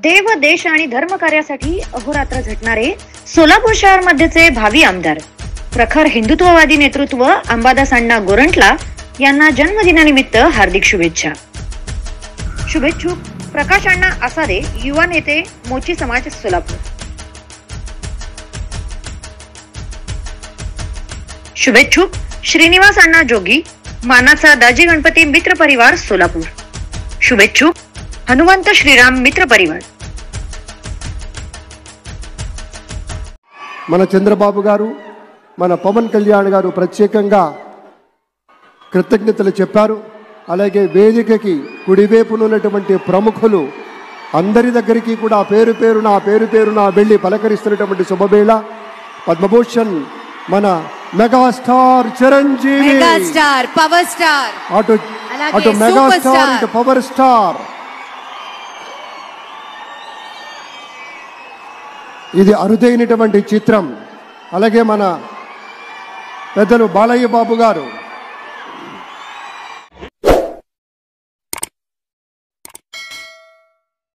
देव, देश आणि धर्म कार्यासाठी अहोरात्र झटणारे सोलापूर शहर मध्येचे भावी आमदार, प्रखर हिंदुत्ववादी नेतृत्व अंबादास अण्णा गोरंट्ला यांना जन्मदिनानिमित्त हार्दिक शुभेच्छा. शुभेच्छुक प्रकाश अण्णा आसादे, युवा नेते, मोची समाज, सोलापूर. शुभेच्छुक श्रीनिवास अण्णा जोगी, मानाचा दाजी गणपती मित्र परिवार, सोलापूर. शुभेच्छुक हनुमंत श्रीराम मित्र परिवार. మన చంద్రబాబు గారు, మన పవన్ కళ్యాణ్ గారు ప్రత్యేకంగా కృతజ్ఞతలు చెప్పారు. అలాగే వేదికకి కుడివైపున ఉన్నటువంటి ప్రముఖులు అందరి దగ్గరికి కూడా పేరు పేరున వెళ్ళి పలకరిస్తున్నటువంటి శుభవేళ. పద్మభూషణ్ మన megastar Chiranjeevi, megastar power star, అటు మెగాస్టార్ ఇటు పవర్ స్టార్. ఇది అరుదైనటువంటి చిత్రం. అలాగే మన పెద్దలు బాలయ్య బాబు గారు